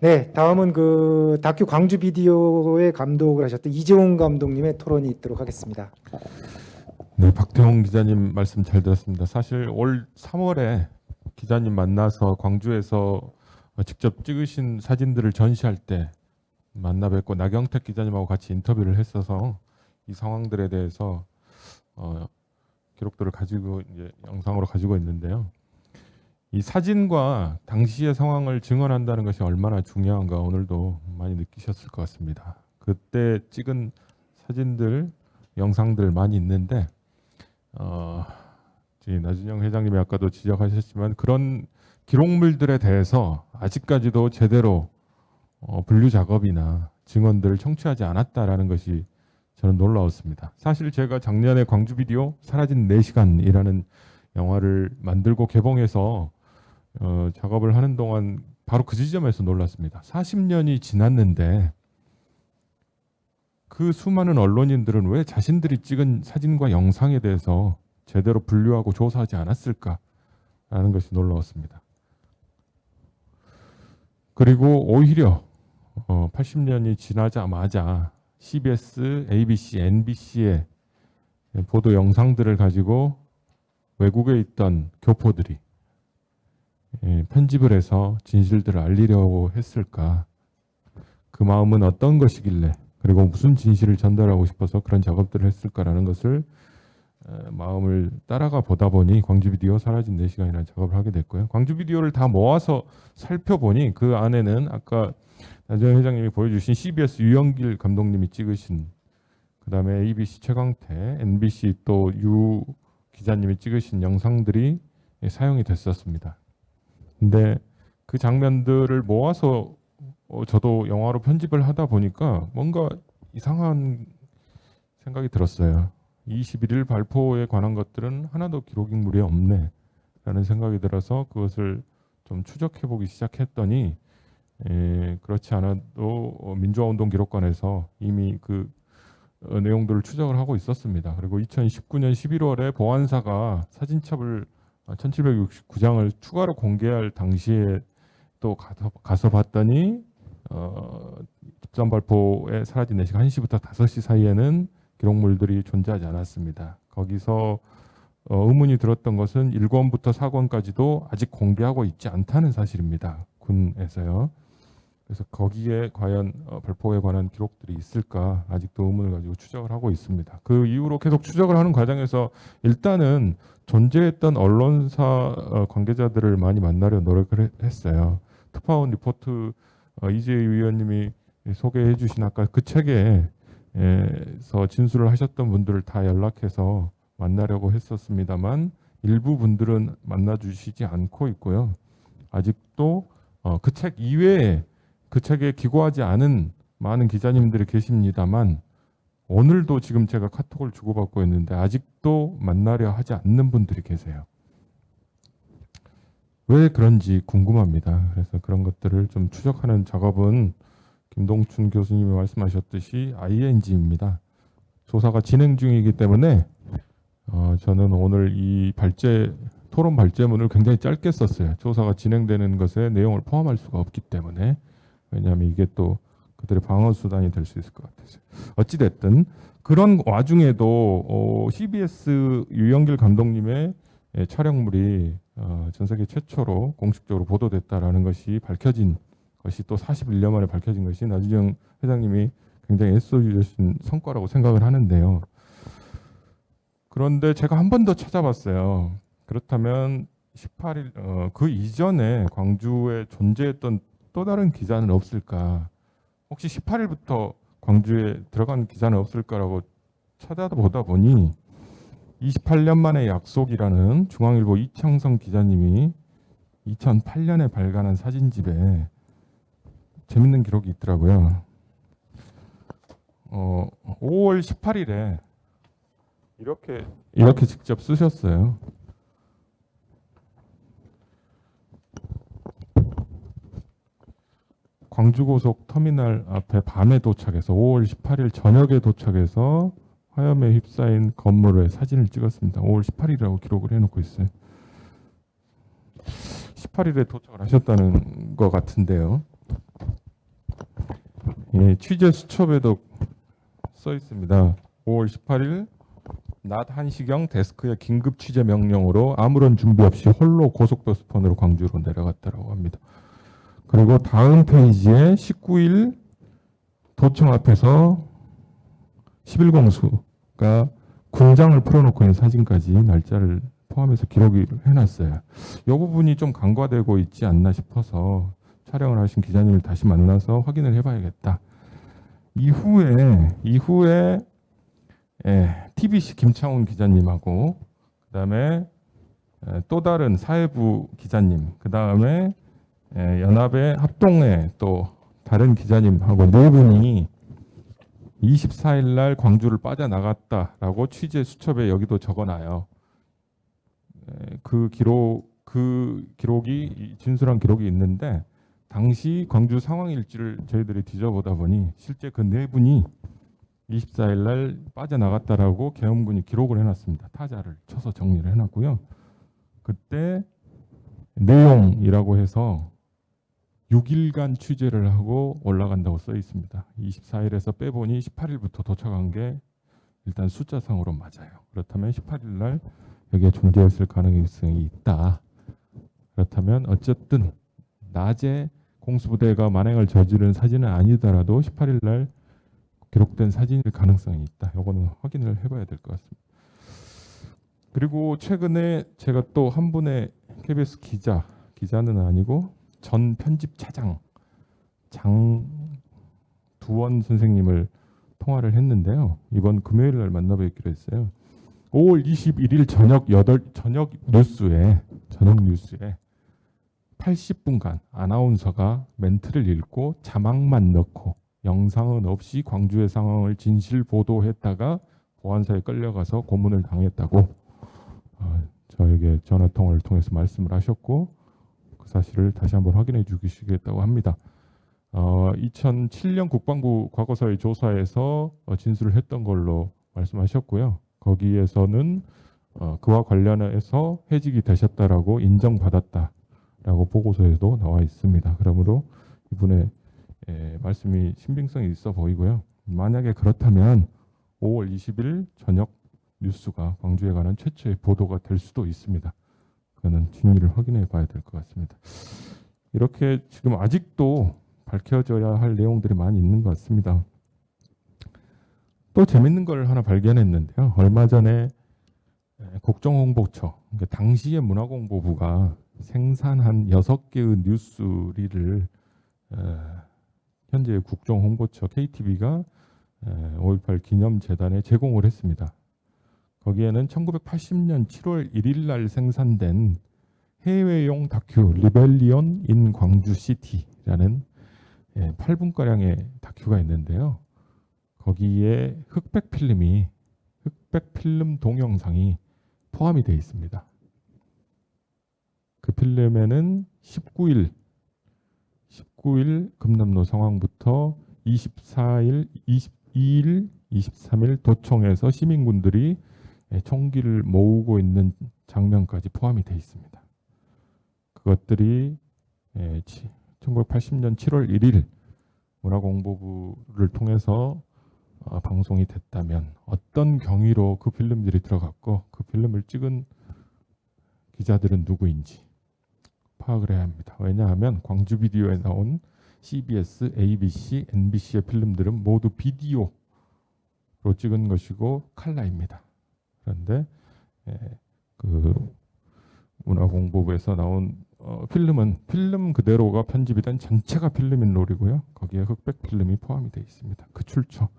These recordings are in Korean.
네, 다음은 그 다큐 광주 비디오의 감독을 하셨던 이재용 감독님의 토론이 있도록 하겠습니다. 네, 박태홍 기자님 말씀 잘 들었습니다. 사실 올 3월에 기자님 만나서 광주에서 직접 찍으신 사진들을 전시할 때 만나 뵙고 나경택 기자님하고 같이 인터뷰를 했어서 이 상황들에 대해서 기록들을 가지고 이제 영상으로 가지고 있는데요. 이 사진과 당시의 상황을 증언한다는 것이 얼마나 중요한가 오늘도 많이 느끼셨을 것 같습니다. 그때 찍은 사진들, 영상들 많이 있는데 나준영 회장님이 아까도 지적하셨지만 그런 기록물들에 대해서 아직까지도 제대로 분류 작업이나 증언들을 청취하지 않았다라는 것이 저는 놀라웠습니다. 사실 제가 작년에 광주 비디오 사라진 4시간이라는 영화를 만들고 개봉해서 작업을 하는 동안 바로 그 지점에서 놀랐습니다. 40년이 지났는데 그 수많은 언론인들은 왜 자신들이 찍은 사진과 영상에 대해서 제대로 분류하고 조사하지 않았을까라는 것이 놀라웠습니다. 그리고 오히려 80년이 지나자마자 CBS, ABC, NBC의 보도 영상들을 가지고 외국에 있던 교포들이 편집을 해서 진실들을 알리려고 했을까? 그 마음은 어떤 것이길래 그리고 무슨 진실을 전달하고 싶어서 그런 작업들을 했을까라는 것을 마음을 따라가 보다 보니 광주 비디오 사라진 4시간이라는 작업을 하게 됐고요. 광주 비디오를 다 모아서 살펴보니 그 안에는 아까 나재현 회장님이 보여주신 CBS 유영길 감독님이 찍으신, 그 다음에 ABC 최강태, NBC 또 유 기자님이 찍으신 영상들이 사용이 됐었습니다. 근데 그 장면들을 모아서 저도 영화로 편집을 하다 보니까 뭔가 이상한 생각이 들었어요. 21일 발포에 관한 것들은 하나도 기록인물이 없네 라는 생각이 들어서 그것을 좀 추적해 보기 시작했더니 그렇지 않아도 민주화운동 기록관에서 이미 그 내용들을 추적을 하고 있었습니다. 그리고 2019년 11월에 보안사가 사진첩을 1769장을 추가로 공개할 당시에 또 가서 봤더니 집단 발포에 사라진 4시간 1시부터 5시 사이에는 기록물들이 존재하지 않았습니다. 거기서 의문이 들었던 것은 1권부터 4권까지도 아직 공개하고 있지 않다는 사실입니다. 군에서요. 그래서 거기에 과연 발포에 관한 기록들이 있을까 아직도 의문을 가지고 추적을 하고 있습니다. 그 이후로 계속 추적을 하는 과정에서 일단은 존재했던 언론사 관계자들을 많이 만나려 노력을 했어요. 특파원 리포트 이재희 위원님이 소개해 주신 아까 그 책에서 진술을 하셨던 분들을 다 연락해서 만나려고 했었습니다만 일부 분들은 만나주시지 않고 있고요. 아직도 그 책 이외에 그 책에 기고하지 않은 많은 기자님들이 계십니다만 오늘도 지금 제가 카톡을 주고받고 있는데 아직도 만나려 하지 않는 분들이 계세요. 왜 그런지 궁금합니다. 그래서 그런 것들을 좀 추적하는 작업은 김동춘 교수님이 말씀하셨듯이 ING입니다. 조사가 진행 중이기 때문에 저는 오늘 이 토론 발제문을 굉장히 짧게 썼어요. 조사가 진행되는 것에 내용을 포함할 수가 없기 때문에. 왜냐하면 이게 또 그들의 방어 수단이 될 수 있을 것 같아서. 어찌됐든 그런 와중에도 CBS 유영길 감독님의 촬영물이 전 세계 최초로 공식적으로 보도됐다라는 것이 밝혀진 것이 또 41년 만에 밝혀진 것이 나준영 회장님이 굉장히 애써주신 성과라고 생각을 하는데요. 그런데 제가 한 번 더 찾아봤어요. 그렇다면 18일 그 이전에 광주에 존재했던 또 다른 기자는 없을까? 혹시 18일부터 광주에 들어간 기자는 없을까라고 찾아보다 보니 28년 만의 약속이라는 중앙일보 이창성 기자님이 2008년에 발간한 사진집에 재밌는 기록이 있더라고요. 5월 18일에 이렇게 직접 쓰셨어요. 광주고속 터미널 앞에 밤에 도착해서 5월 18일 저녁에 도착해서 화염에 휩싸인 건물의 사진을 찍었습니다. 5월 18일이라고 기록을 해놓고 있어요. 18일에 도착을 하셨다는 것 같은데요. 예, 취재 수첩에도 써 있습니다. 5월 18일 낮 1시경 데스크의 긴급 취재 명령으로 아무런 준비 없이 홀로 고속버스 편으로 광주로 내려갔다고 합니다. 그리고 다음 페이지에 19일 도청 앞에서 11공수가 군장을 풀어놓고 있는 사진까지 날짜를 포함해서 기록을 해놨어요. 이 부분이 좀 간과되고 있지 않나 싶어서 촬영을 하신 기자님을 다시 만나서 확인을 해봐야겠다. 이후에 TBC 김창훈 기자님하고 그다음에 또 다른 사회부 기자님, 그다음에 연합의 합동의 또 다른 기자님하고 네 분이 24일 날 광주를 빠져나갔다라고 취재 수첩에 여기도 적어놔요. 그 기록이 진술한 기록이 있는데 당시 광주 상황 일지를 저희들이 뒤져보다 보니 실제 그 네 분이 24일 날 빠져나갔다라고 계엄군이 기록을 해놨습니다. 타자를 쳐서 정리를 해놨고요. 그때 내용이라고 해서 6일간 취재를 하고 올라간다고 써 있습니다. 24일에서 빼보니 18일부터 도착한 게 일단 숫자상으로 맞아요. 그렇다면 18일 날 여기에 존재했을 가능성이 있다. 그렇다면 어쨌든 낮에 공수부대가 만행을 저지른 사진은 아니더라도 18일 날 기록된 사진일 가능성이 있다. 이거는 확인을 해봐야 될 것 같습니다. 그리고 최근에 제가 또 한 분의 KBS 기자는 아니고 전 편집차장 장두원 선생님을 통화를 했는데요. 이번 금요일 날 만나뵙기로 했어요. 5월 21일 저녁 뉴스에 80분간 아나운서가 멘트를 읽고 자막만 넣고 영상은 없이 광주의 상황을 진실 보도했다가 보안사에 끌려가서 고문을 당했다고 저에게 전화 통화를 통해서 말씀을 하셨고 그 사실을 다시 한번 확인해 주시겠다고 합니다. 2007년 국방부 과거사의 조사에서 진술을 했던 걸로 말씀하셨고요. 거기에서는 그와 관련해서 해직이 되셨다라고 인정받았다라고 보고서에도 나와 있습니다. 그러므로 이분의 말씀이 신빙성이 있어 보이고요. 만약에 그렇다면 5월 20일 저녁 뉴스가 광주에 관한 최초의 보도가 될 수도 있습니다. 그거는 진위를 확인해 봐야 될 것 같습니다. 이렇게 지금 아직도 밝혀져야 할 내용들이 많이 있는 것 같습니다. 또 재밌는 걸 하나 발견했는데요. 얼마 전에 국정홍보처, 그러니까 당시의 문화공보부가 생산한 6개의 뉴스리를 현재 국정홍보처 KTV가 5.18 기념재단에 제공을 했습니다. 거기에는 1980년 7월 1일 날 생산된 해외용 다큐 리벨리온 인 광주시티라는 8분가량의 다큐가 있는데요. 거기에 흑백 필름 동영상이 포함이 되어 있습니다. 그 필름에는 19일 금남로 상황부터 24일, 22일, 23일 도청에서 시민군들이 총기를 모으고 있는 장면까지 포함이 되어 있습니다. 그것들이 1980년 7월 1일 문화공보부를 통해서 방송이 됐다면 어떤 경위로 그 필름들이 들어갔고 그 필름을 찍은 기자들은 누구인지 파악을 해야 합니다. 왜냐하면 광주 비디오에 나온 CBS, ABC, NBC의 필름들은 모두 비디오로 찍은 것이고 칼라입니다. 그런데 그 문화공보부에서 나온 필름은 필름 그대로가 편집이 된 전체가 필름인 롤이고요. 거기에 흑백 필름이 포함이 되어 있습니다. 그 출처,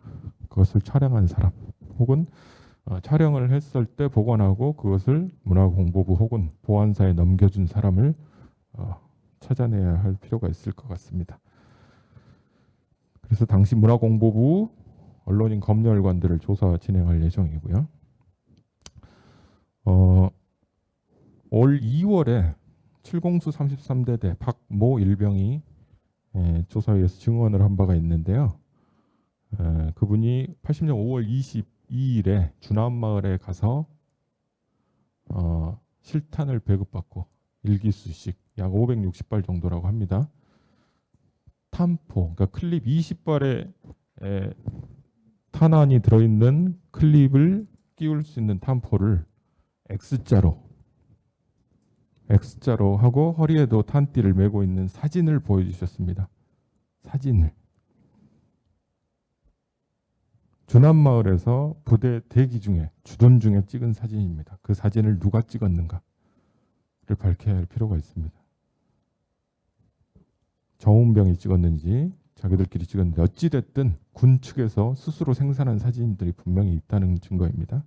그것을 촬영한 사람 혹은 촬영을 했을 때 보관하고 그것을 문화공보부 혹은 보안사에 넘겨준 사람을 찾아내야 할 필요가 있을 것 같습니다. 그래서 당시 문화공보부 언론인 검열관들을 조사 진행할 예정이고요. 올 2월에 7공수 33대대 박모 일병이 조사위에서 증언을 한 바가 있는데요. 그분이 80년 5월 22일에 주남마을에 가서 실탄을 배급받고 일기수씩 약 560발 정도라고 합니다. 탄포, 그러니까 클립 20발의 탄환이 들어있는 클립을 끼울 수 있는 탄포를 X자로 하고 허리에도 탄띠를 메고 있는 사진을 보여주셨습니다. 사진을. 주남마을에서 부대 대기 중에 주둔 중에 찍은 사진입니다. 그 사진을 누가 찍었는가를 밝혀야 할 필요가 있습니다. 정운병이 찍었는지 자기들끼리 찍었는지 어찌됐든 군 측에서 스스로 생산한 사진들이 분명히 있다는 증거입니다.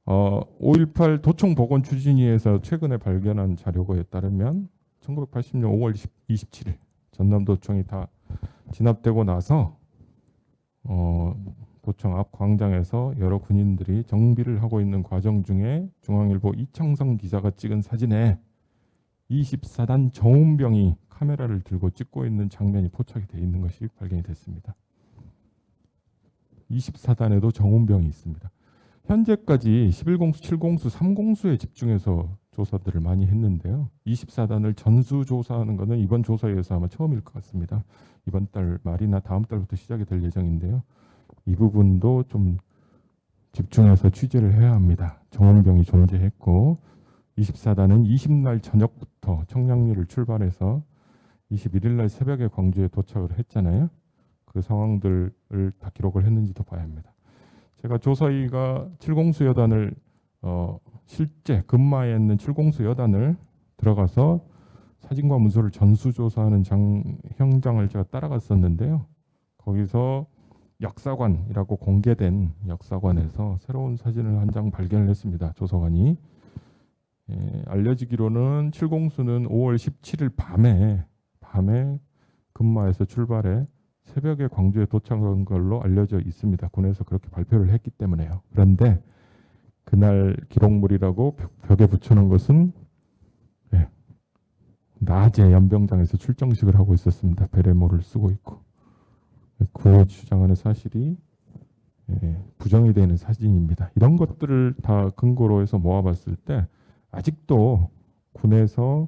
5.18 도청복원 추진위에서 최근에 발견한 자료에 따르면 1980년 5월 27일 전남도청이 다 진압되고 나서 도청 앞 광장에서 여러 군인들이 정비를 하고 있는 과정 중에 중앙일보 이창성 기자가 찍은 사진에 24단 정운병이 카메라를 들고 찍고 있는 장면이 포착이 되어 있는 것이 발견이 됐습니다. 24단에도 정운병이 있습니다. 현재까지 11공수, 7공수, 3공수에 집중해서 조사들을 많이 했는데요. 24단을 전수조사하는 것은 이번 조사에서 아마 처음일 것 같습니다. 이번 달 말이나 다음 달부터 시작이 될 예정인데요. 이 부분도 좀 집중해서 취재를 해야 합니다. 정운병이 존재했고 24단은 20날 저녁부터 청량리를 출발해서 21일 날 새벽에 광주에 도착을 했잖아요. 그 상황들을 다 기록을 했는지도 봐야 합니다. 제가 조사위가 7공수 여단을 실제 근마에 있는 7공수 여단을 들어가서 사진과 문서를 전수조사하는 현장을 제가 따라갔었는데요. 거기서 역사관이라고 공개된 역사관에서 새로운 사진을 한 장 발견을 했습니다. 조사관이. 알려지기로는 7공수는 5월 17일 밤에 근마에서 출발해 새벽에 광주에 도착한 걸로 알려져 있습니다. 군에서 그렇게 발표를 했기 때문에요. 그런데 그날 기록물이라고 벽에 붙여놓은 것은 낮에 연병장에서 출정식을 하고 있었습니다. 베레모를 쓰고 있고 그의 주장하는 사실이 부정이 되는 사진입니다. 이런 것들을 다 근거로 해서 모아봤을 때 아직도 군에서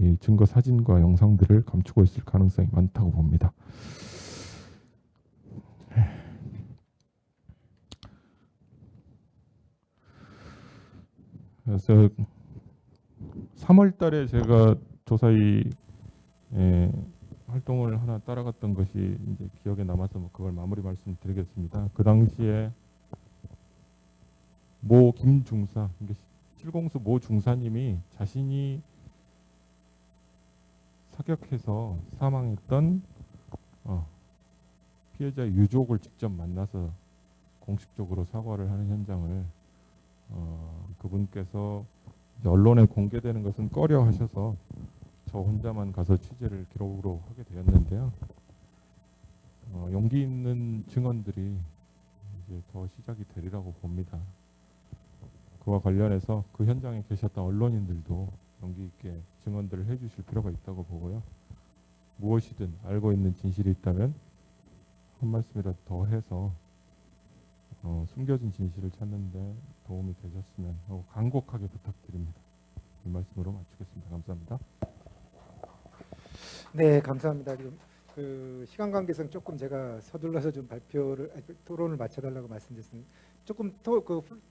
이 증거 사진과 영상들을 감추고 있을 가능성이 많다고 봅니다. 그래서 3월 달에 제가 조사위 활동을 하나 따라갔던 것이 이제 기억에 남아서 그걸 마무리 말씀드리겠습니다. 그 당시에 모 김중사, 7공수 모 중사님이 자신이 사격해서 사망했던 피해자 유족을 직접 만나서 공식적으로 사과를 하는 현장을 그분께서 언론에 공개되는 것은 꺼려 하셔서 저 혼자만 가서 취재를 기록으로 하게 되었는데요. 용기 있는 증언들이 이제 더 시작이 되리라고 봅니다. 그와 관련해서 그 현장에 계셨던 언론인들도 용기 있게 증언들을 해주실 필요가 있다고 보고요. 무엇이든 알고 있는 진실이 있다면 한 말씀이라도 더 해서 숨겨진 진실을 찾는 데 도움이 되셨으면 하고 간곡하게 부탁드립니다. 이 말씀으로 마치겠습니다. 감사합니다. 네, 감사합니다. 그 시간 관계상 조금 제가 서둘러서 좀 토론을 마쳐달라고 말씀드렸습니다. 조금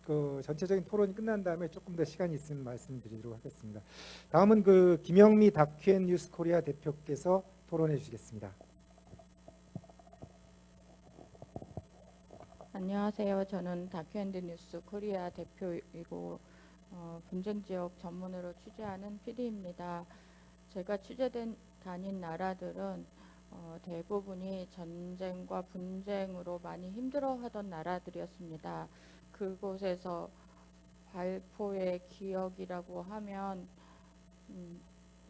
그 전체적인 토론이 끝난 다음에 조금 더 시간이 있으면 말씀드리도록 하겠습니다. 다음은 그 김영미 다큐앤뉴스 코리아 대표께서 토론해 주시겠습니다. 안녕하세요. 저는 다큐앤뉴스 코리아 대표이고 분쟁 지역 전문으로 취재하는 PD입니다. 제가 다닌 나라들은 대부분이 전쟁과 분쟁으로 많이 힘들어하던 나라들이었습니다. 그곳에서 발포의 기억이라고 하면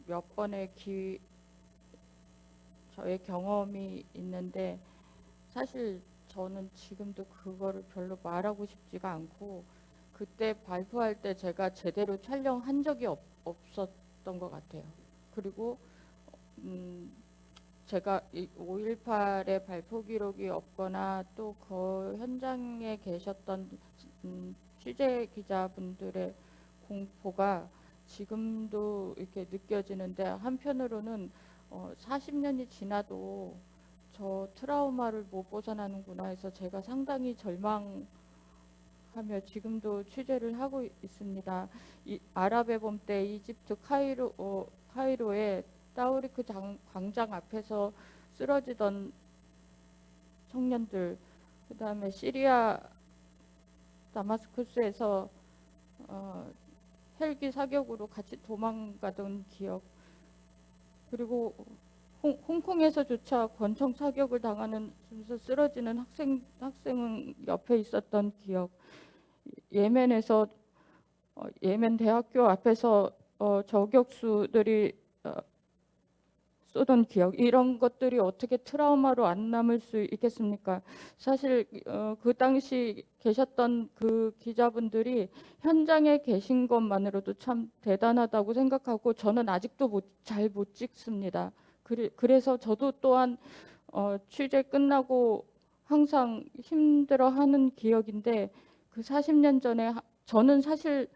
몇 번의 저의 경험이 있는데 사실 저는 지금도 그거를 별로 말하고 싶지가 않고 그때 발표할 때 제가 제대로 촬영한 적이 없었던 것 같아요. 그리고 제가 5.18의 발포 기록이 없거나 또 그 현장에 계셨던 취재 기자분들의 공포가 지금도 이렇게 느껴지는데 한편으로는 40년이 지나도 저 트라우마를 못 벗어나는구나 해서 제가 상당히 절망하며 지금도 취재를 하고 있습니다. 아랍의 봄 때 이집트 카이로의 따우리크 광장 앞에서 쓰러지던 청년들, 그 다음에 시리아 다마스커스에서 헬기 사격으로 같이 도망가던 기억, 그리고 홍콩에서조차 권총 사격을 당하면서 쓰러지는 학생은 옆에 있었던 기억, 예멘에서 예멘 대학교 앞에서 저격수들이 쏘던 기억, 이런 것들이 어떻게 트라우마로 안 남을 수 있겠습니까? 사실 그 당시 계셨던 그 기자분들이 현장에 계신 것만으로도 참 대단하다고 생각하고 저는 아직도 잘 못 찍습니다. 그래서 저도 또한 취재 끝나고 항상 힘들어하는 기억인데, 그 40년 전에 저는 사실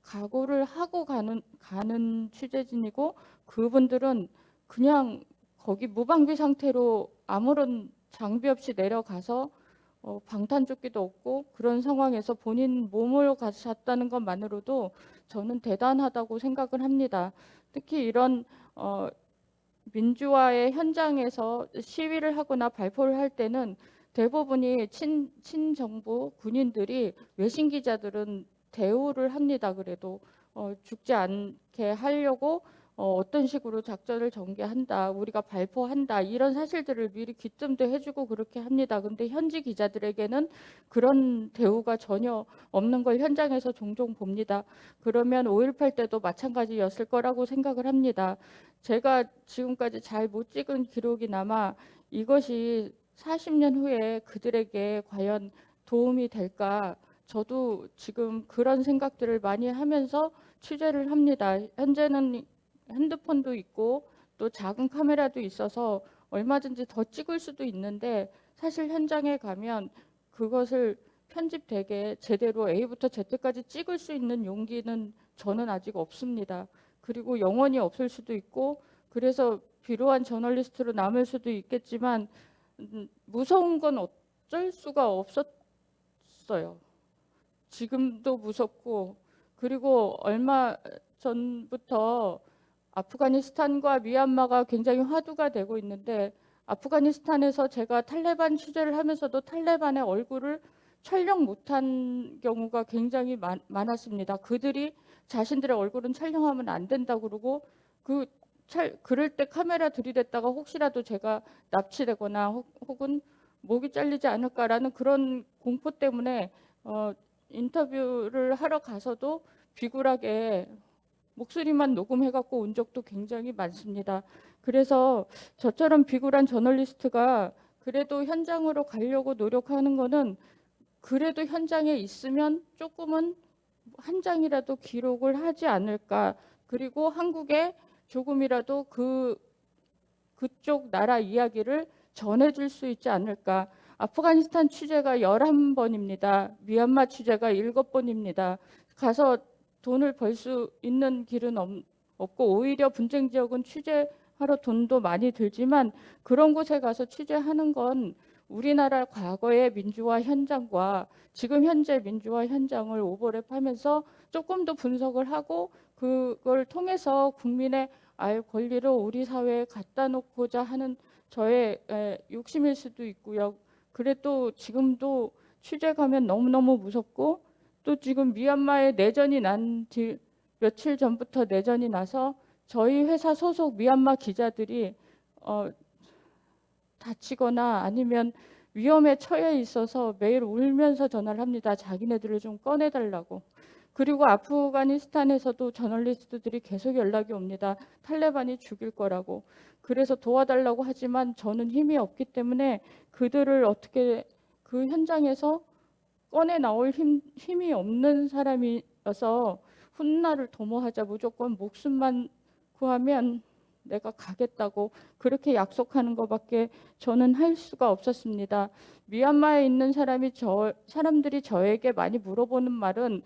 각오를 하고 가는 취재진이고, 그분들은 그냥 거기 무방비 상태로 아무런 장비 없이 내려가서 방탄조끼도 없고 그런 상황에서 본인 몸을 가셨다는 것만으로도 저는 대단하다고 생각을 합니다. 특히 이런 민주화의 현장에서 시위를 하거나 발표를 할 때는 대부분이 친정부 군인들이, 외신 기자들은 대우를 합니다. 그래도 죽지 않게 하려고 어떤 식으로 작전을 전개한다, 우리가 발표한다, 이런 사실들을 미리 귀뜸도 해주고 그렇게 합니다. 근데 현지 기자들에게는 그런 대우가 전혀 없는 걸 현장에서 종종 봅니다. 그러면 5.18 때도 마찬가지였을 거라고 생각을 합니다. 제가 지금까지 잘 못 찍은 기록이나마 이것이 40년 후에 그들에게 과연 도움이 될까, 저도 지금 그런 생각들을 많이 하면서 취재를 합니다. 현재는 핸드폰도 있고 또 작은 카메라도 있어서 얼마든지 더 찍을 수도 있는데, 사실 현장에 가면 그것을 편집되게 제대로 A부터 Z까지 찍을 수 있는 용기는 저는 아직 없습니다. 그리고 영원히 없을 수도 있고, 그래서 비루한 저널리스트로 남을 수도 있겠지만 무서운 건 어쩔 수가 없었어요. 지금도 무섭고, 그리고 얼마 전부터 아프가니스탄과 미얀마가 굉장히 화두가 되고 있는데, 아프가니스탄에서 제가 탈레반 취재를 하면서도 탈레반의 얼굴을 촬영 못한 경우가 굉장히 많았습니다. 그들이 자신들의 얼굴은 촬영하면 안 된다고 그러고, 그럴 때 카메라 들이댔다가 혹시라도 제가 납치되거나 혹은 목이 잘리지 않을까라는 그런 공포 때문에 인터뷰를 하러 가서도 비굴하게 목소리만 녹음해갖고 온 적도 굉장히 많습니다. 그래서 저처럼 비굴한 저널리스트가 그래도 현장으로 가려고 노력하는 거는, 그래도 현장에 있으면 조금은 한 장이라도 기록을 하지 않을까, 그리고 한국에 조금이라도 그쪽 나라 이야기를 전해줄 수 있지 않을까. 아프가니스탄 취재가 11번입니다. 미얀마 취재가 7번입니다. 가서 돈을 벌 수 있는 길은 없고, 오히려 분쟁 지역은 취재하러 돈도 많이 들지만 그런 곳에 가서 취재하는 건 우리나라 과거의 민주화 현장과 지금 현재 민주화 현장을 오버랩하면서 조금 더 분석을 하고, 그걸 통해서 국민의 알 권리를 우리 사회에 갖다 놓고자 하는 저의 욕심일 수도 있고요. 그래도 지금도 취재 가면 너무너무 무섭고, 또 지금 미얀마에 내전이 난 뒤 며칠 전부터 내전이 나서 저희 회사 소속 미얀마 기자들이 다치거나 아니면 위험에 처해 있어서 매일 울면서 전화를 합니다. 자기네들을 좀 꺼내달라고. 그리고 아프가니스탄에서도 저널리스트들이 계속 연락이 옵니다. 탈레반이 죽일 거라고. 그래서 도와달라고 하지만 저는 힘이 없기 때문에 그들을 어떻게 그 현장에서 꺼내 나올 힘이 없는 사람이어서, 훗날을 도모하자, 무조건 목숨만 구하면 내가 가겠다고 그렇게 약속하는 것밖에 저는 할 수가 없었습니다. 미얀마에 있는 사람들이 저에게 많이 물어보는 말은,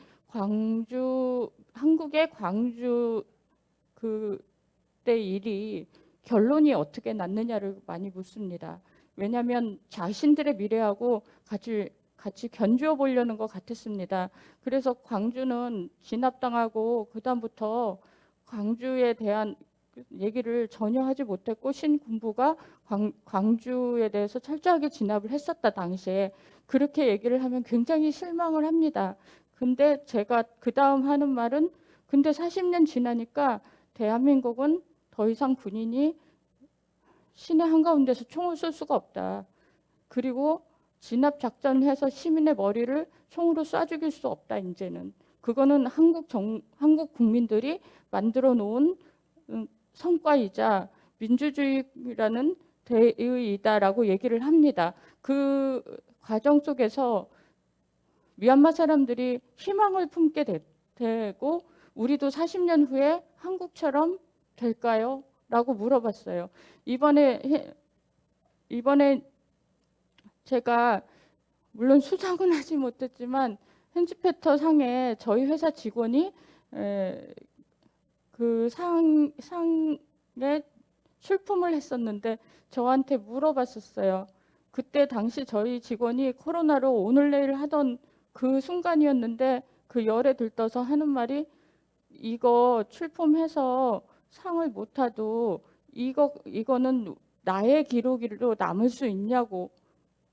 한국의 광주 그때 일이 결론이 어떻게 났느냐를 많이 묻습니다. 왜냐하면 자신들의 미래하고 같이 견주어 보려는 것 같았습니다. 그래서 광주는 진압당하고 그다음부터 광주에 대한 얘기를 전혀 하지 못했고 신군부가 광주에 대해서 철저하게 진압을 했었다 당시에. 그렇게 얘기를 하면 굉장히 실망을 합니다. 근데 제가 그다음 하는 말은 근데 40년 지나니까 대한민국은 더 이상 군인이 시내 한가운데서 총을 쏠 수가 없다. 그리고 진압 작전을 해서 시민의 머리를 총으로 쏴 죽일 수 없다. 이제는 그거는 한국 국민들이 만들어 놓은 성과이자 민주주의라는 대의이다라고 얘기를 합니다. 그 과정 속에서 미얀마 사람들이 희망을 품게 되고 우리도 40년 후에 한국처럼 될까요? 라고 물어봤어요. 이번에 제가 물론 수상은 하지 못했지만 핸즈페터 상에 저희 회사 직원이 그 상에 출품을 했었는데 저한테 물어봤었어요. 그때 당시 저희 직원이 코로나로 오늘 내일 하던 그 순간이었는데 그 열에 들떠서 하는 말이 이거 출품해서 상을 못 타도 이거는 나의 기록으로 남을 수 있냐고.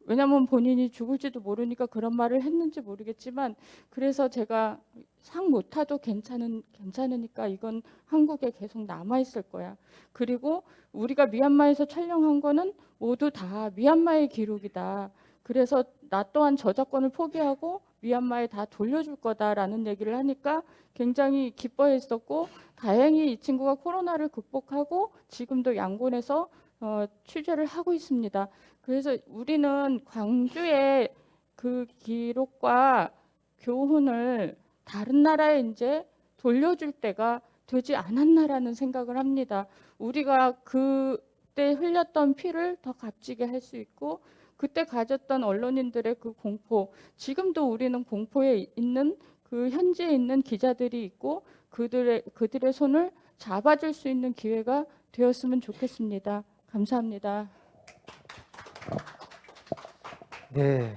왜냐하면 본인이 죽을지도 모르니까 그런 말을 했는지 모르겠지만 그래서 제가 상 못 타도 괜찮으니까 이건 한국에 계속 남아 있을 거야. 그리고 우리가 미얀마에서 촬영한 거는 모두 다 미얀마의 기록이다. 그래서 나 또한 저작권을 포기하고 미얀마에 다 돌려줄 거다라는 얘기를 하니까 굉장히 기뻐했었고 다행히 이 친구가 코로나를 극복하고 지금도 양곤에서 취재를 하고 있습니다. 그래서 우리는 광주의 그 기록과 교훈을 다른 나라에 이제 돌려줄 때가 되지 않았나라는 생각을 합니다. 우리가 그때 흘렸던 피를 더 값지게 할 수 있고 그때 가졌던 언론인들의 그 공포, 지금도 우리는 공포에 있는 그 현지에 있는 기자들이 있고 그들의 손을 잡아줄 수 있는 기회가 되었으면 좋겠습니다. 감사합니다. 네,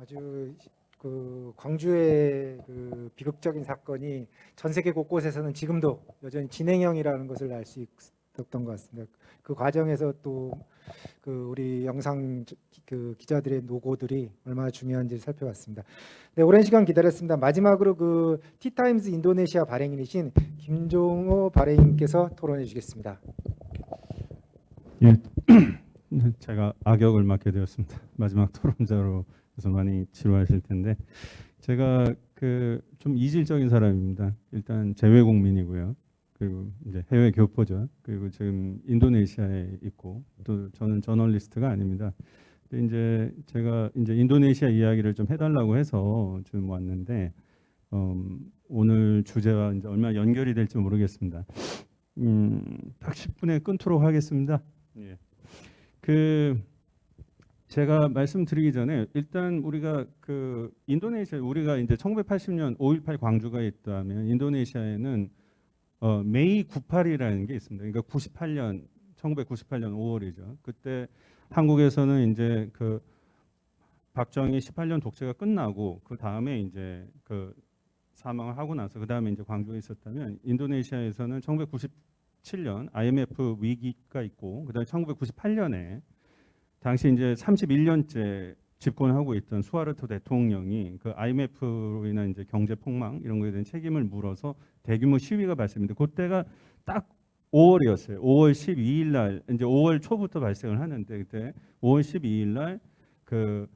아주 그 광주의 그 비극적인 사건이 전 세계 곳곳에서는 지금도 여전히 진행형이라는 것을 알 수 있었던 것 같습니다. 그 과정에서 또 그 우리 영상 그 기자들의 노고들이 얼마나 중요한지 살펴봤습니다. 네, 오랜 시간 기다렸습니다. 마지막으로 그 티타임즈 인도네시아 발행인이신 김종호 발행인께서 토론해 주시겠습니다. 예, 제가 악역을 맡게 되었습니다. 마지막 토론자로 그래서 많이 지루하실 텐데 제가 그 좀 이질적인 사람입니다. 일단 재외국민이고요. 그리고 이제 해외 교포죠. 그리고 지금 인도네시아에 있고 또 저는 저널리스트가 아닙니다. 근데 이제 제가 이제 인도네시아 이야기를 좀 해달라고 해서 좀 왔는데 오늘 주제와 이제 얼마나 연결이 될지 모르겠습니다. 딱 10분에 끊도록 하겠습니다. 예. 그 제가 말씀드리기 전에 일단 우리가 그 인도네시아 우리가 이제 1980년 5.18 광주가 있다면 인도네시아에는 메이 98이라는 게 있습니다. 그러니까 1998년 5월이죠. 그때 한국에서는 이제 그 박정희 18년 독재가 끝나고 그 다음에 이제 그 사망을 하고 나서 그 다음에 이제 광주에 있었다면 인도네시아에서는 1997년 IMF 위기가 있고 그다음에 1998년에 당시 이제 31년째 집권하고 있던 수하르토 대통령이 그 IMF로 인한 이제 경제 폭망 이런 거에 대한 책임을 물어서 대규모 시위가 발생합니다. 그때가 딱 5월이었어요. 5월 12일 날 이제 5월 초부터 발생을 하는데 그때 5월 12일 날 그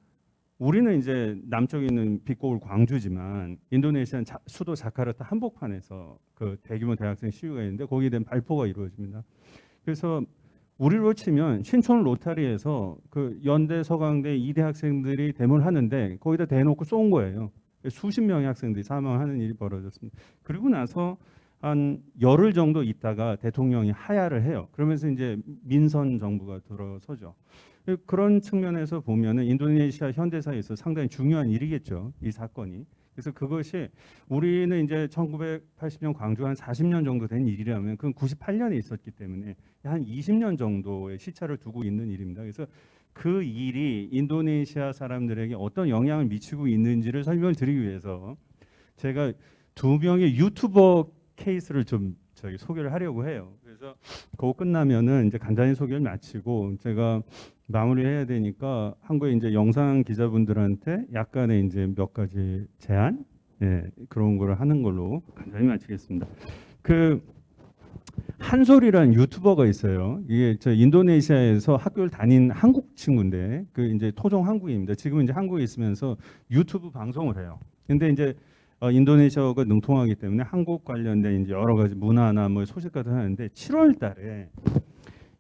우리는 이제 남쪽에 있는 빛고울 광주지만 인도네시아는 수도 자카르타 한복판에서 그 대규모 대학생 시위가 있는데 거기에 대한 발포가 이루어집니다. 그래서 우리로 치면 신촌 로타리에서 그 연대 서강대 이대 학생들이 데모를 하는데 거기다 대놓고 쏜 거예요. 수십 명의 학생들이 사망하는 일이 벌어졌습니다. 그리고 나서 한 열흘 정도 있다가 대통령이 하야를 해요. 그러면서 이제 민선 정부가 들어서죠. 그런 측면에서 보면은 인도네시아 현대사에서 상당히 중요한 일이겠죠. 이 사건이. 그래서 그것이 우리는 이제 1980년 광주 한 40년 정도 된 일이라면 그건 98년에 있었기 때문에 한 20년 정도의 시차를 두고 있는 일입니다. 그래서 그 일이 인도네시아 사람들에게 어떤 영향을 미치고 있는지를 설명을 드리기 위해서 제가 두 명의 유튜버 케이스를 좀 저기 소개를 하려고 해요. 그래서 그거 끝나면은 이제 간단히 소개를 마치고 제가 마무리해야 되니까 한국의 이제 영상 기자분들한테 약간의 이제 몇 가지 제안, 그런 거를 하는 걸로 간단히 마치겠습니다. 그 한솔이라는 유튜버가 있어요. 이게 저 인도네시아에서 학교를 다닌 한국 친구인데 그 이제 토종 한국인입니다. 지금 이제 한국에 있으면서 유튜브 방송을 해요. 근데 이제 인도네시아가 능통하기 때문에 한국 관련된 이제 여러 가지 문화나 뭐 소식 같은 거 하는데 7월달에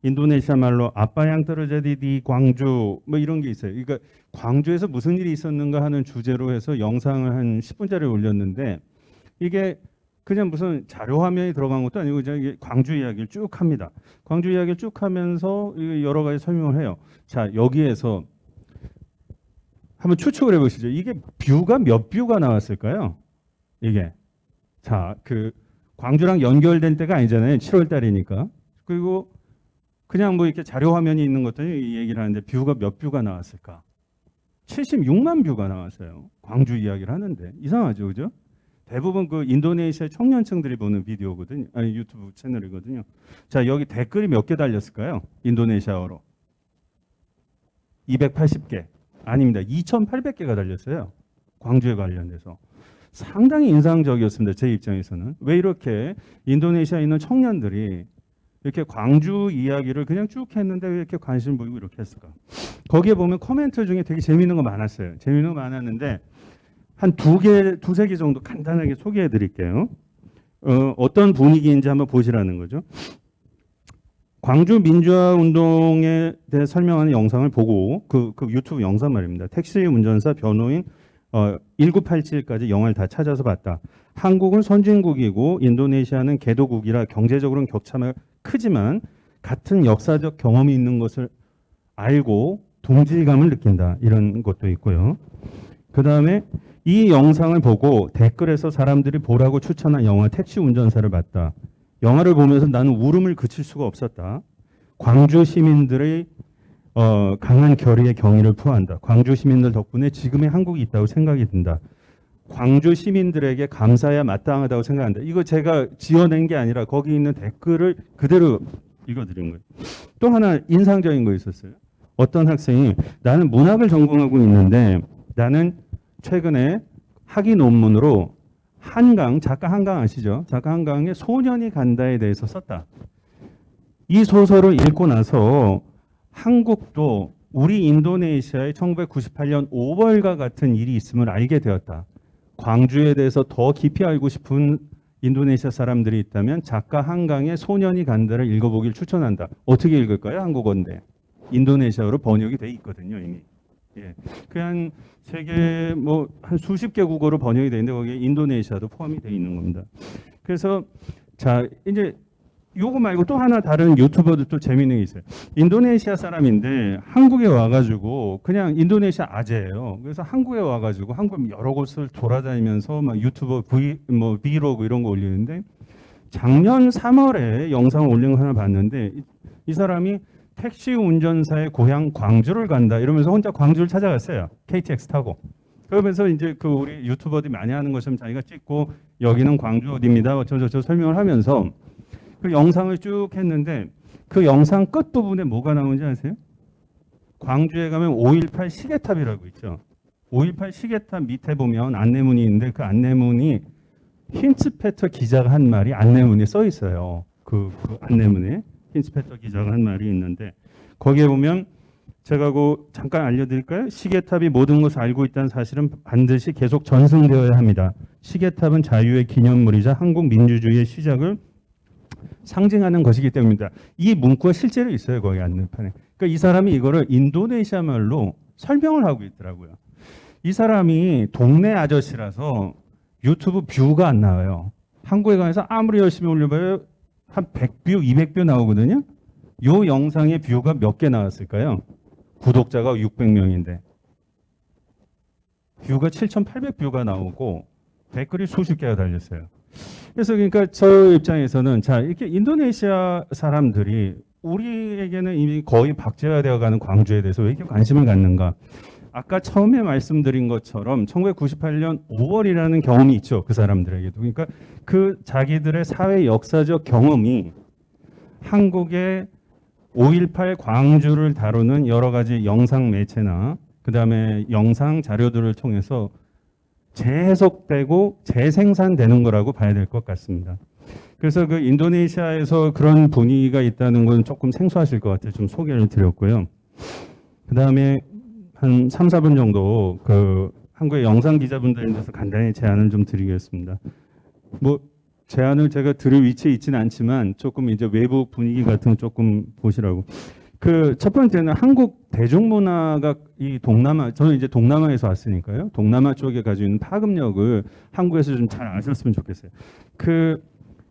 인도네시아 말로 아빠양 떨어져디 디 광주 뭐 이런 게 있어요. 그러니까 광주에서 무슨 일이 있었는가 하는 주제로 해서 영상을 한 10분짜리 올렸는데 이게 그냥 무슨 자료 화면이 들어간 것도 아니고 이제 광주 이야기를 쭉 합니다. 광주 이야기를 쭉 하면서 여러 가지 설명을 해요. 자, 여기에서 한번 추측을 해보시죠. 이게 뷰가 몇 뷰가 나왔을까요? 이게 자, 그 광주랑 연결된 때가 아니잖아요. 7월 달이니까. 그리고 그냥 뭐 이렇게 자료 화면이 있는 것들이 얘기를 하는데 뷰가 몇 뷰가 나왔을까? 76만 뷰가 나왔어요. 광주 이야기를 하는데 이상하죠, 그죠? 대부분 그 인도네시아 청년층들이 보는 비디오거든요. 아니 유튜브 채널이거든요. 자, 여기 댓글이 몇 개 달렸을까요? 인도네시아어로 280개 아닙니다. 2,800개가 달렸어요. 광주에 관련돼서 상당히 인상적이었습니다. 제 입장에서는. 왜 이렇게 인도네시아에 있는 청년들이 이렇게 광주 이야기를 그냥 쭉 했는데 왜 이렇게 관심을 보이고 이렇게 했을까? 거기에 보면 코멘트 중에 되게 재미있는 거 많았어요. 재미있는 거 많았는데 한 두세 개 정도 간단하게 소개해 드릴게요. 어떤 분위기인지 한번 보시라는 거죠. 광주 민주화 운동에 대해 설명하는 영상을 보고 그 유튜브 영상 말입니다. 택시 운전사, 변호인 1987까지 영화를 다 찾아서 봤다. 한국은 선진국이고 인도네시아는 개도국이라 경제적으로는 격차가 크지만 같은 역사적 경험이 있는 것을 알고 동질감을 느낀다. 이런 것도 있고요. 그 다음에 이 영상을 보고 댓글에서 사람들이 보라고 추천한 영화 택시 운전사를 봤다. 영화를 보면서 나는 울음을 그칠 수가 없었다. 광주 시민들의 강한 결의의 경의를 표한다. 광주 시민들 덕분에 지금의 한국이 있다고 생각이 든다. 광주 시민들에게 감사해야 마땅하다고 생각한다. 이거 제가 지어낸 게 아니라 거기 있는 댓글을 그대로 읽어드린 거예요. 또 하나 인상적인 거 있었어요. 어떤 학생이 나는 문학을 전공하고 있는데 나는 최근에 학위 논문으로 한강, 작가 한강 아시죠? 작가 한강의 소년이 간다에 대해서 썼다. 이 소설을 읽고 나서 한국도 우리 인도네시아의 1998년 5월과 같은 일이 있음을 알게 되었다. 광주에 대해서 더 깊이 알고 싶은 인도네시아 사람들이 있다면 작가 한강의 소년이 간다를 읽어보길 추천한다. 어떻게 읽을까요? 한국어인데. 인도네시아어로 번역이 돼 있거든요, 이미. 예. 그냥 세계 뭐 한 수십 개 국어로 번역이 돼 있는데 거기에 인도네시아도 포함이 돼 있는 겁니다. 그래서 자, 이제 요거 말고 또 하나 다른 유튜버도 또 재밌는 게 있어요. 인도네시아 사람인데 한국에 와가지고 그냥 인도네시아 아재예요. 그래서 한국에 와가지고 한국 여러 곳을 돌아다니면서 막 유튜버 브이로그 이런 거 올리는데 작년 3월에 영상을 올린 거 하나 봤는데 이 사람이 택시 운전사의 고향 광주를 간다 이러면서 혼자 광주를 찾아갔어요. KTX 타고. 그러면서 이제 그 우리 유튜버들이 많이 하는 것처럼 자기가 찍고 여기는 광주 어디입니다. 저 설명을 하면서 그 영상을 쭉 했는데 그 영상 끝부분에 뭐가 나오는지 아세요? 광주에 가면 5.18 시계탑이라고 있죠. 5.18 시계탑 밑에 보면 안내문이 있는데 그 안내문이 힌츠페터 기자가 한 말이 안내문에 써 있어요. 그 안내문에 힌츠페터 기자가 한 말이 있는데 거기에 보면 제가 잠깐 알려드릴까요? 시계탑이 모든 것을 알고 있다는 사실은 반드시 계속 전승되어야 합니다. 시계탑은 자유의 기념물이자 한국 민주주의의 시작을 상징하는 것이기 때문입니다. 이 문구가 실제로 있어요. 거기 안내판에. 그러니까 이 사람이 이거를 인도네시아 말로 설명을 하고 있더라고요. 이 사람이 동네 아저씨라서 유튜브 뷰가 안 나와요. 한국에 가서 아무리 열심히 올려봐요. 한 100뷰, 200뷰 나오거든요. 요 영상의 뷰가 몇 개 나왔을까요? 구독자가 600명인데. 뷰가 7,800뷰가 나오고 댓글이 수십 개가 달렸어요. 그래서 그러니까 저 입장에서는 자 이렇게 인도네시아 사람들이 우리에게는 이미 거의 박제화되어 가는 광주에 대해서 왜 이렇게 관심을 갖는가? 아까 처음에 말씀드린 것처럼 1998년 5월이라는 경험이 있죠. 그 사람들에게도. 그러니까 그 자기들의 사회 역사적 경험이 한국의 5.18 광주를 다루는 여러 가지 영상 매체나 그다음에 영상 자료들을 통해서 재해석되고 재생산되는 거라고 봐야 될 것 같습니다. 그래서 그 인도네시아에서 그런 분위기가 있다는 건 조금 생소하실 것 같아요. 좀 소개를 드렸고요. 그다음에 한 3, 4분 정도 그 한국의 영상 기자분들에 대해서 간단히 제안을 좀 드리겠습니다. 뭐 제안을 제가 들을 위치에 있지는 않지만 조금 이제 외부 분위기 같은 거 조금 보시라고. 그 첫 번째는 한국 대중문화가 이 동남아, 저는 이제 동남아에서 왔으니까요. 동남아 쪽에 가지고 있는 파급력을 한국에서 좀 잘 아셨으면 좋겠어요. 그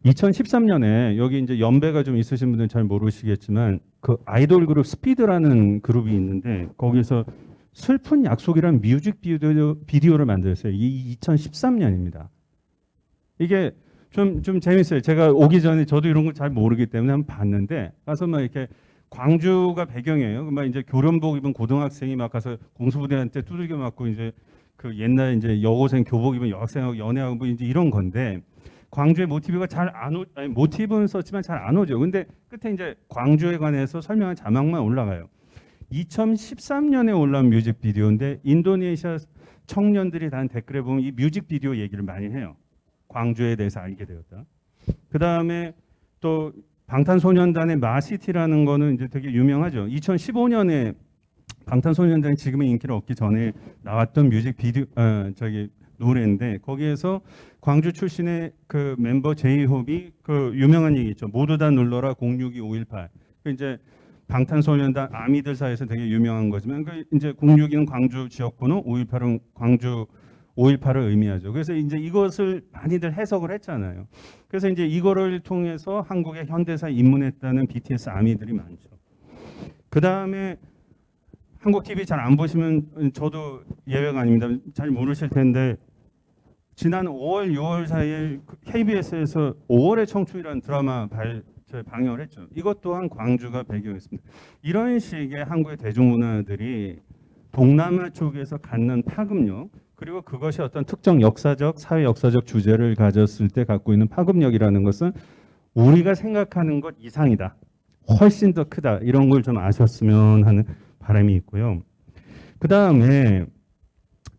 2013년에 여기 이제 연배가 좀 있으신 분들은 잘 모르시겠지만 그 아이돌 그룹 스피드라는 그룹이 있는데 거기서 슬픈 약속이라는 뮤직 비디오를 만들었어요. 이 2013년입니다. 이게 좀 재밌어요. 제가 오기 전에 저도 이런 걸 잘 모르기 때문에 한번 봤는데 가서 막 이렇게 광주가 배경이에요. 막 이제 교련복 입은 고등학생이 막 가서 공수부대한테 두들겨 맞고 이제 그 옛날 이제 여고생 교복 입은 여학생하고 연애하고 뭐 이제 이런 건데 광주의 모티브가 잘 안 오, 아니 모티브는 썼지만 잘 안 오죠. 근데 끝에 이제 광주에 관해서 설명한 자막만 올라가요. 2013년에 올라온 뮤직비디오인데 인도네시아 청년들이 단 댓글에 보면 이 뮤직비디오 얘기를 많이 해요. 광주에 대해서 알게 되었다. 그 다음에 또 방탄소년단의 마시티라는 거는 이제 되게 유명하죠. 2015년에 방탄소년단이 지금의 인기를 얻기 전에 나왔던 뮤직비디오 노래인데 거기에서 광주 출신의 그 멤버 제이홉이 그 유명한 얘기 있죠. 모두 다 눌러라 062-518. 그 이제 방탄소년단 아미들 사이에서 되게 유명한 거지만 그 이제 062는 광주 지역번호, 518은 광주 5.18을 의미하죠. 그래서 이제 이것을 많이들 해석을 했잖아요. 그래서 이제 이거를 통해서 한국의 현대사에 입문했다는 BTS 아미들이 많죠. 그 다음에 한국 TV 잘 안 보시면 저도 예외가 아닙니다. 잘 모르실 텐데 지난 5월, 6월 사이에 KBS에서 5월의 청춘이라는 드라마 방영을 했죠. 이것 또한 광주가 배경이었습니다. 이런 식의 한국의 대중문화들이 동남아 쪽에서 갖는 파급력 그리고 그것이 어떤 특정 역사적, 사회 역사적 주제를 가졌을 때 갖고 있는 파급력이라는 것은 우리가 생각하는 것 이상이다. 훨씬 더 크다. 이런 걸 좀 아셨으면 하는 바람이 있고요. 그 다음에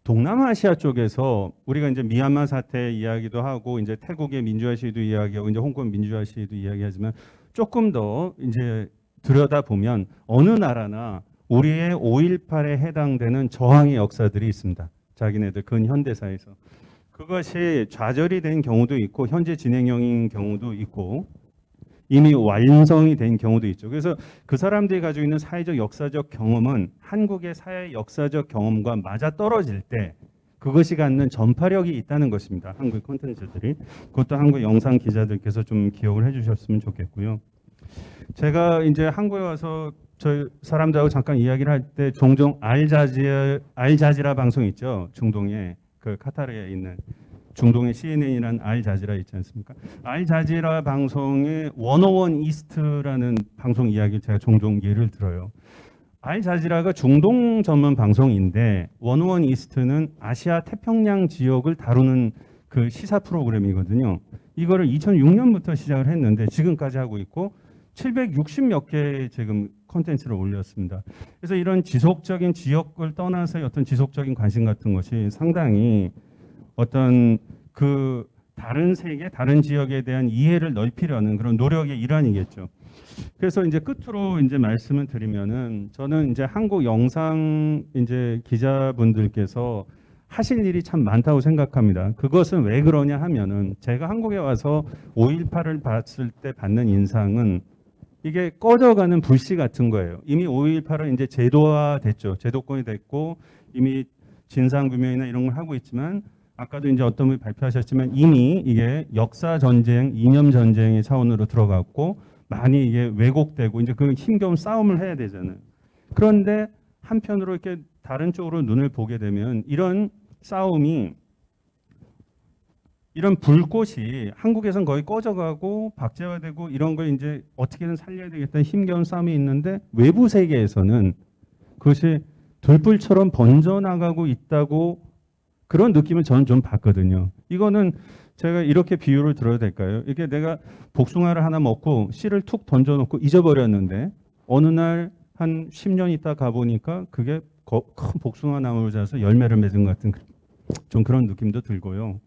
동남아시아 쪽에서 우리가 이제 미얀마 사태 이야기도 하고 이제 태국의 민주화 시위도 이야기하고 이제 홍콩 민주화 시위도 이야기하지만 조금 더 이제 들여다보면 어느 나라나 우리의 5.18에 해당되는 저항의 역사들이 있습니다. 자기네들 근현대사에서 그것이 좌절이 된 경우도 있고 현재 진행형인 경우도 있고 이미 완성이 된 경우도 있죠. 그래서 그 사람들이 가지고 있는 사회적 역사적 경험은 한국의 사회 역사적 경험과 맞아 떨어질 때 그것이 갖는 전파력이 있다는 것입니다. 한국 콘텐츠들이. 그것도 한국 영상 기자들께서 좀 기억을 해주셨으면 좋겠고요. 제가 이제 한국에 와서 저희 사람들하고 잠깐 이야기를 할 때 종종 알자지라 방송 있죠. 중동에 그 카타르에 있는 중동의 CNN이라는 알자지라 있지 않습니까? 알자지라 방송의 101 이스트라는 방송 이야기를 제가 종종 예를 들어요. 알자지라가 중동 전문 방송인데 101 이스트는 아시아 태평양 지역을 다루는 그 시사 프로그램이거든요. 이거를 2006년부터 시작을 했는데 지금까지 하고 있고 760몇 개의 지금 콘텐츠를 올렸습니다. 그래서 이런 지속적인 지역을 떠나서의 어떤 지속적인 관심 같은 것이 상당히 어떤 그 다른 세계, 다른 지역에 대한 이해를 넓히려는 그런 노력의 일환이겠죠. 그래서 이제 끝으로 이제 말씀을 드리면은 저는 이제 한국 영상 이제 기자분들께서 하실 일이 참 많다고 생각합니다. 그것은 왜 그러냐 하면은 제가 한국에 와서 5.18을 봤을 때 받는 인상은 이게 꺼져가는 불씨 같은 거예요. 이미 5.18은 이제 제도화됐죠. 제도권이 됐고 이미 진상규명이나 이런 걸 하고 있지만 아까도 이제 어떤 분이 발표하셨지만 이미 이게 역사 전쟁, 이념 전쟁의 차원으로 들어갔고 많이 이게 왜곡되고 이제 그 힘겨운 싸움을 해야 되잖아요. 그런데 한편으로 이렇게 다른 쪽으로 눈을 보게 되면 이런 싸움이 이런 불꽃이 한국에선 거의 꺼져가고 박제화되고 이런 걸 이제 어떻게든 살려야 되겠다는 힘겨운 싸움이 있는데 외부 세계에서는 그것이 들불처럼 번져나가고 있다고 그런 느낌을 저는 좀 받거든요. 이거는 제가 이렇게 비유를 들어도 될까요? 이게 내가 복숭아를 하나 먹고 씨를 툭 던져놓고 잊어버렸는데 어느 날 한 10년 있다 가보니까 그게 큰 복숭아 나무를 자라서 열매를 맺은 것 같은 좀 그런 느낌도 들고요.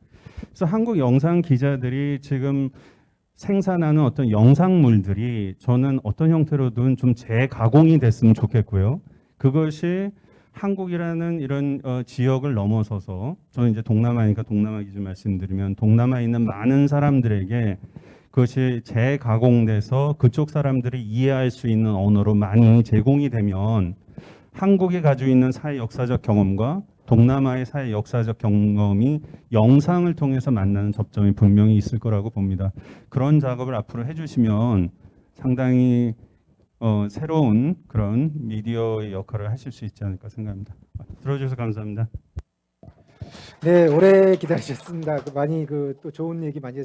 그래서 한국 영상 기자들이 지금 생산하는 어떤 영상물들이 저는 어떤 형태로든 좀 재가공이 됐으면 좋겠고요. 그것이 한국이라는 이런 지역을 넘어서서 저는 이제 동남아니까 동남아 기준 말씀드리면 동남아에 있는 많은 사람들에게 그것이 재가공돼서 그쪽 사람들이 이해할 수 있는 언어로 많이 제공이 되면 한국이 가지고 있는 사회 역사적 경험과 동남아의 사회 역사적 경험이 영상을 통해서 만나는 접점이 분명히 있을 거라고 봅니다. 그런 작업을 앞으로 해주시면 상당히 새로운 그런 미디어의 역할을 하실 수 있지 않을까 생각합니다. 들어주셔서 감사합니다. 네, 오래 기다리셨습니다. 많이 또 좋은 얘기 많이